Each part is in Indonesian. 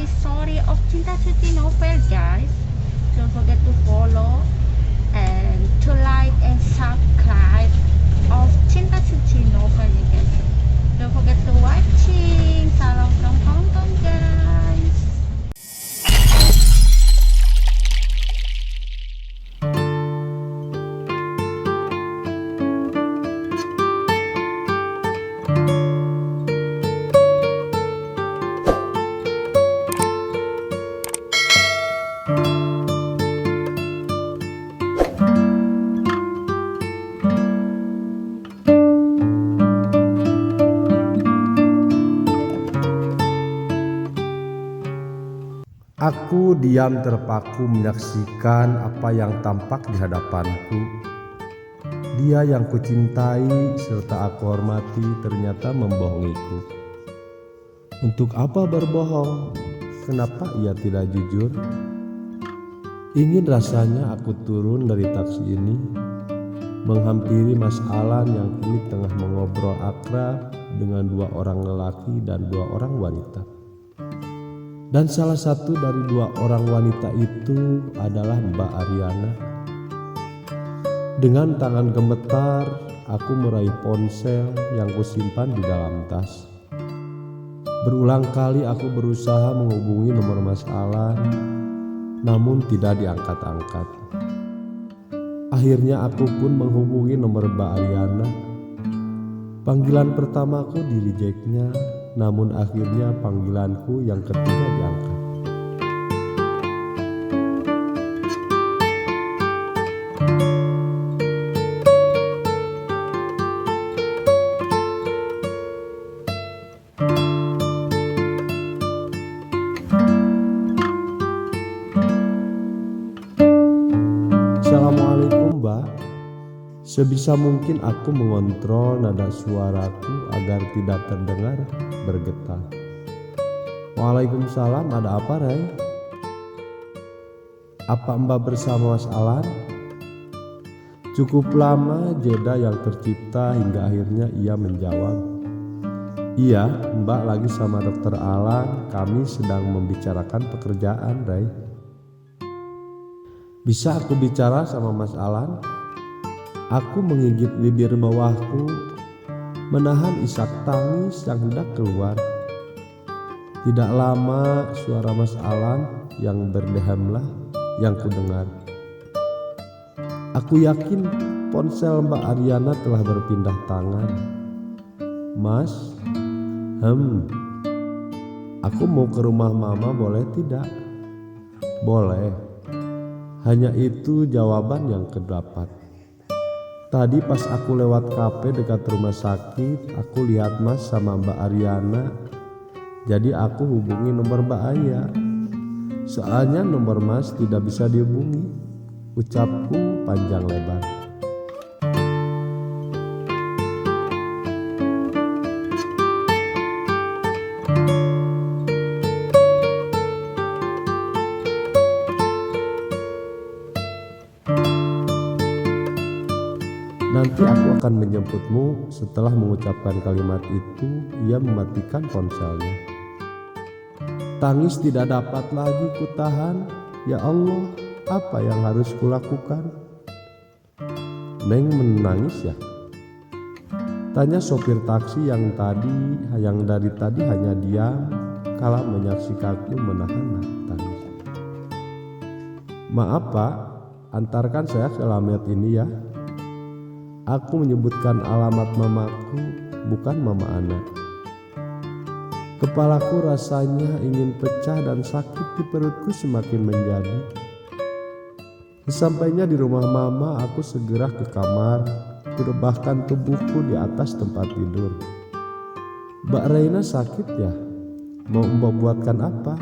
versi story of Cinta Suci novel, guys. Don't forget to follow and to like and subscribe of Cinta Suci novel, ya guys. Don't forget to watching. Salam from Hong Kong, guys. Aku diam terpaku menyaksikan apa yang tampak di hadapanku. Dia yang kucintai serta aku hormati ternyata membohongiku. Untuk apa berbohong? Kenapa ia tidak jujur? Ingin rasanya aku turun dari taksi ini, menghampiri Mas Alan yang kini tengah mengobrol akrab dengan dua orang lelaki dan dua orang wanita. Dan salah satu dari dua orang wanita itu adalah Mbak Ariana. Dengan tangan gemetar, aku meraih ponsel yang kusimpan di dalam tas. Berulang kali aku berusaha menghubungi nomor Mas Alan, namun tidak diangkat-angkat. Akhirnya aku pun menghubungi nomor Mbak Ariana. Panggilan pertamaku di-rejectnya, namun akhirnya panggilanku yang ketiga diangkat. Assalamualaikum, Mbak. Sebisa mungkin aku mengontrol nada suaraku agar tidak terdengar bergetar. Waalaikumsalam, ada apa, Ray? Apa Mbak bersama Mas Alan? Cukup lama jeda yang tercipta hingga akhirnya ia menjawab, "Iya, Mbak lagi sama Dokter Alan, kami sedang membicarakan pekerjaan, Ray." "Bisa aku bicara sama Mas Alan?" Aku menggigit bibir bawahku, menahan isak tangis yang hendak keluar. Tidak lama suara Mas Alan yang berdehemlah yang kudengar. Aku yakin ponsel Mbak Ariana telah berpindah tangan. "Mas, aku mau ke rumah Mama, boleh tidak?" "Boleh." Hanya itu jawaban yang kedapat. Tadi pas aku lewat kafe dekat rumah sakit, aku lihat Mas sama Mbak Ariana. Jadi aku hubungi nomor Mbak Aya. Soalnya nomor Mas tidak bisa dihubungi. Ucapku panjang lebar. "Nanti aku akan menjemputmu." Setelah mengucapkan kalimat itu, ia mematikan ponselnya. Tangis tidak dapat lagi kutahan. Ya Allah, apa yang harus kulakukan? "Neng menangis ya?" tanya sopir taksi yang dari tadi hanya diam kala menyaksikanku menahan tangis. "Maaf Pak, antarkan saya ke Lamet ini ya." Aku menyebutkan alamat mamaku, bukan mama anak. Kepalaku rasanya ingin pecah dan sakit di perutku semakin menjadi. Sesampainya di rumah mama, aku segera ke kamar, kurebahkan tubuhku di atas tempat tidur. "Mbak Reina sakit ya? Mau Mbak buatkan apa?"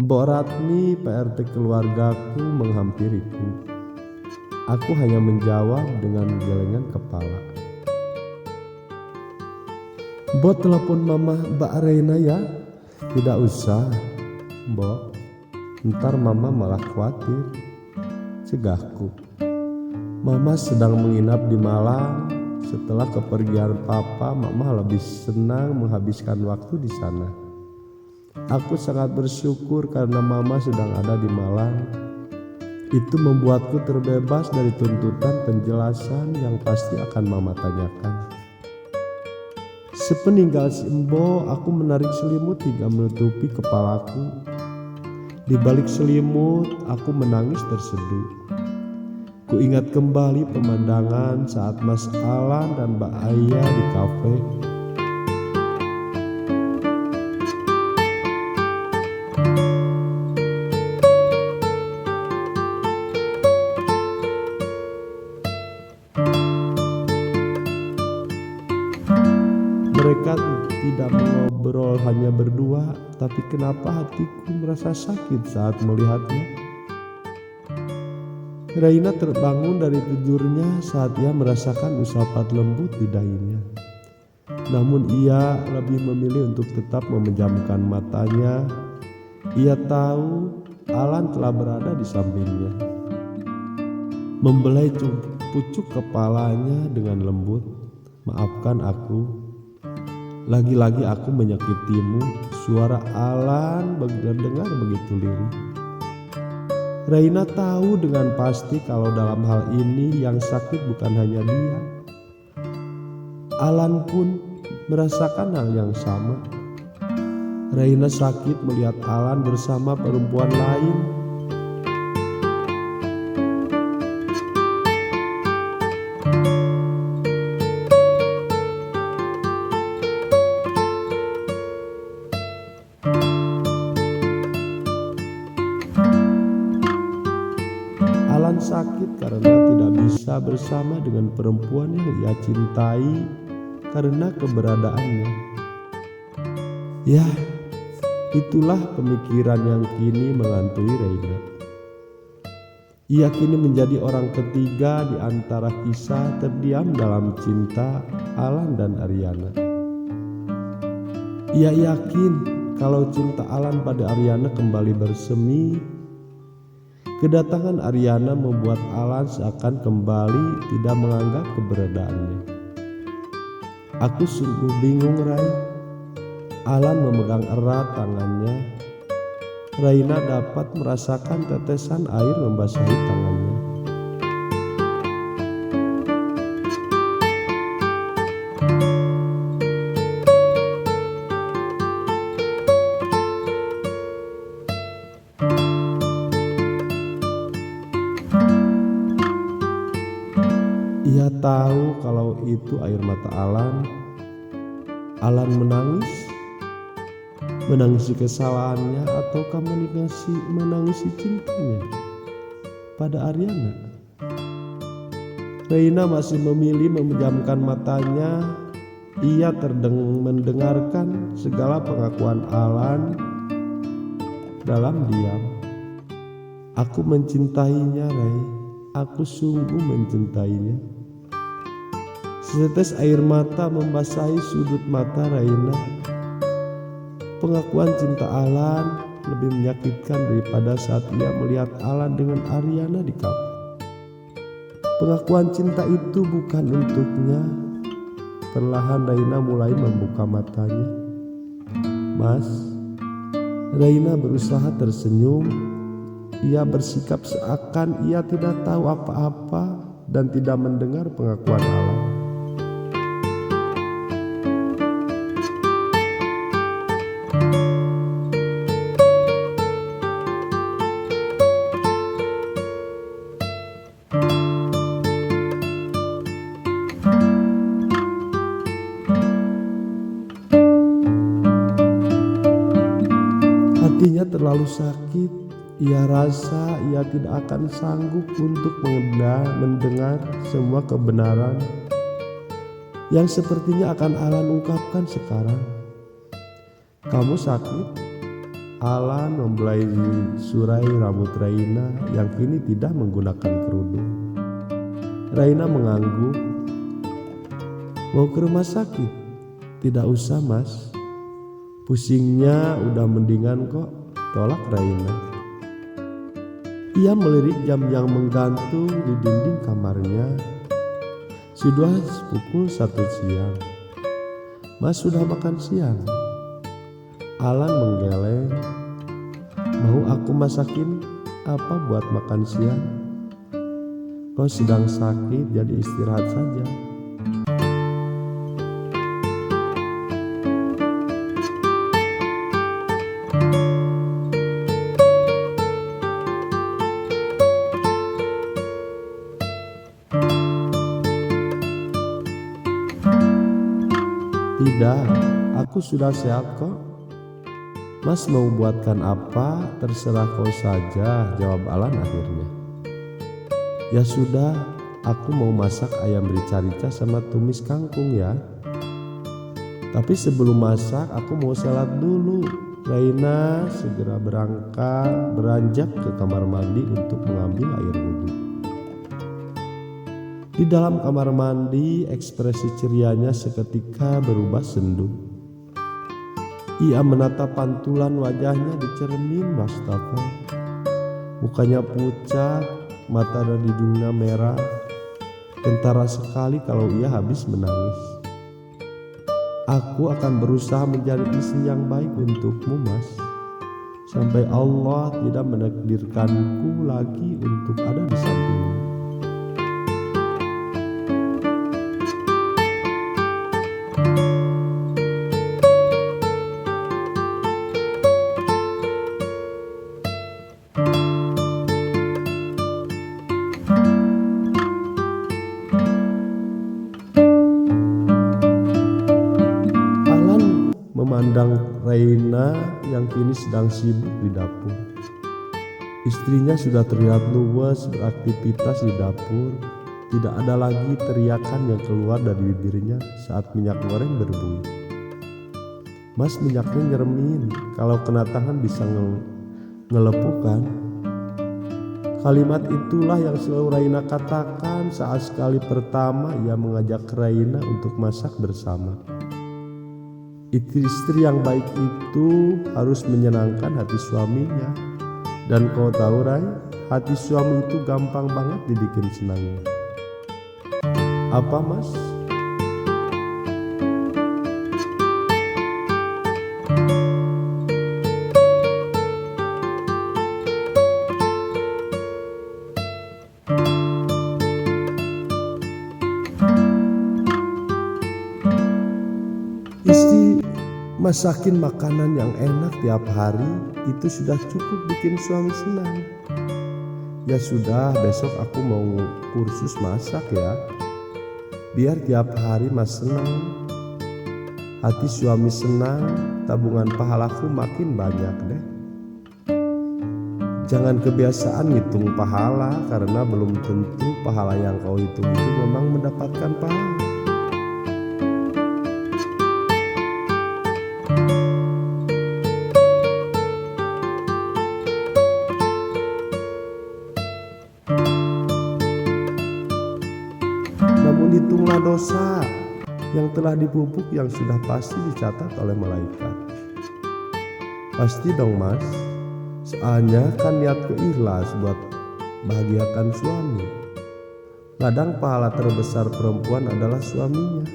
Mbok Ratmi, PRT keluargaku, menghampiriku. Aku hanya menjawab dengan gelengan kepala. Mbok telepon mama Mbak Reina ya. Tidak usah Mbok, ntar mama malah khawatir, cegahku. Mama sedang menginap di Malang. Setelah kepergian papa, mama lebih senang menghabiskan waktu di sana. Aku sangat bersyukur karena mama sedang ada di Malang. Itu membuatku terbebas dari tuntutan penjelasan yang pasti akan mama tanyakan. Sepeninggal si Embo, aku menarik selimut hingga menutupi kepalaku. Di balik selimut, aku menangis terseduh. Ku ingat kembali pemandangan saat Mas Alan dan Mbak Aya di kafe. Mereka tidak mengobrol hanya berdua, tapi kenapa hatiku merasa sakit saat melihatnya? Reina terbangun dari tidurnya saat ia merasakan usapan lembut di dahinya. Namun ia lebih memilih untuk tetap memejamkan matanya. Ia tahu Alan telah berada di sampingnya. Membelai pucuk kepalanya dengan lembut. Maafkan aku. Lagi-lagi aku menyakitimu. Suara Alan terdengar begitu lirih. Reina tahu dengan pasti kalau dalam hal ini yang sakit bukan hanya dia. Alan pun merasakan hal yang sama. Reina sakit melihat Alan bersama perempuan lain. Alan sakit karena tidak bisa bersama dengan perempuan yang ia cintai karena keberadaannya. Ya, itulah pemikiran yang kini menghantui Reina. Ia kini menjadi orang ketiga di antara kisah terdiam dalam cinta Alan dan Ariana. Ia yakin kalau cinta Alan pada Ariana kembali bersemi. Kedatangan Ariana membuat Alan seakan kembali tidak menganggap keberadaannya. Aku sungguh bingung, Rai. Alan memegang erat tangannya. Reina dapat merasakan tetesan air membasahi tangannya. Ia tahu kalau itu air mata Alan. Alan menangisi kesalahannya ataukah menangisi cintanya pada Ariana. Reina masih memilih memejamkan matanya. Ia mendengarkan segala pengakuan Alan dalam diam. Aku mencintainya, Rai. Aku sungguh mencintainya. Setetes air mata membasahi sudut mata Reina. Pengakuan cinta Alan lebih menyakitkan daripada saat ia melihat Alan dengan Ariana di kafe. Pengakuan cinta itu bukan untuknya. Perlahan Reina mulai membuka matanya. Mas, Reina berusaha tersenyum. Ia bersikap seakan ia tidak tahu apa-apa dan tidak mendengar pengakuan Alan. Hatinya terlalu sakit. Ia rasa ia tidak akan sanggup untuk mendengar semua kebenaran yang sepertinya akan Alan ungkapkan sekarang. Kamu sakit? Alan membelai surai rambut Reina yang kini tidak menggunakan kerudung. Reina mengangguk. Mau ke rumah sakit? Tidak usah mas, pusingnya udah mendingan kok, tolak Raina. Ia melirik jam yang menggantung di dinding kamarnya. Sudah pukul 1 siang. Mas sudah makan siang? Alan menggeleng. Mau aku masakin apa buat makan siang? Kau sedang sakit, jadi istirahat saja. Tidak, aku sudah sehat kok. Mas mau buatkan apa? Terserah kau saja, jawab Alan akhirnya. Ya sudah, aku mau masak ayam rica-rica sama tumis kangkung ya. Tapi sebelum masak, aku mau sholat dulu. Raina segera beranjak ke kamar mandi untuk mengambil air wudhu. Di dalam kamar mandi, ekspresi cerianya seketika berubah sendu. Ia menatap pantulan wajahnya di cermin wastafel. Mukanya pucat, mata dan hidungnya merah. Kentara sekali kalau ia habis menangis. Aku akan berusaha menjadi istri yang baik untukmu, Mas. Sampai Allah tidak menakdirkanku lagi untuk ada di sampingmu. Memandang Raina yang kini sedang sibuk di dapur. Istrinya sudah terlihat luwes beraktivitas di dapur. Tidak ada lagi teriakan yang keluar dari bibirnya saat minyak goreng berbuih. Mas, minyaknya nyeremin, kalau kena tangan bisa ngelepukan. Kalimat itulah yang selalu Raina katakan saat sekali pertama ia mengajak Raina untuk masak bersama. Istri yang baik itu harus menyenangkan hati suaminya. Dan kau tahu Ray, hati suami itu gampang banget dibikin senang. Apa Mas? Istri masakin makanan yang enak tiap hari itu sudah cukup bikin suami senang. Ya sudah, besok aku mau kursus masak ya. Biar tiap hari Mas senang. Hati suami senang, tabungan pahalaku makin banyak deh. Jangan kebiasaan ngitung pahala, karena belum tentu pahala yang kau hitung itu memang mendapatkan pahala. Namun hitunglah dosa yang telah dipupuk yang sudah pasti dicatat oleh malaikat. Pasti dong Mas, soalnya kan niatku ikhlas buat bahagiakan suami. Kadang pahala terbesar perempuan adalah suaminya.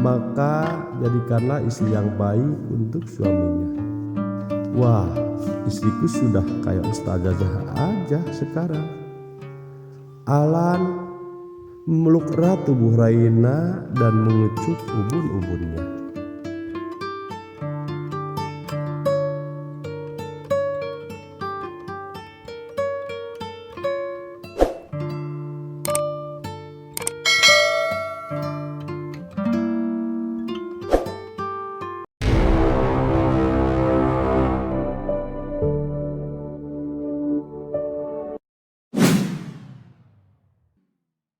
Maka jadikanlah istri yang baik untuk suaminya. Wah, istriku sudah kayak ustazah aja sekarang. Alan memeluk erat tubuh Raina dan mengecup ubun-ubunnya.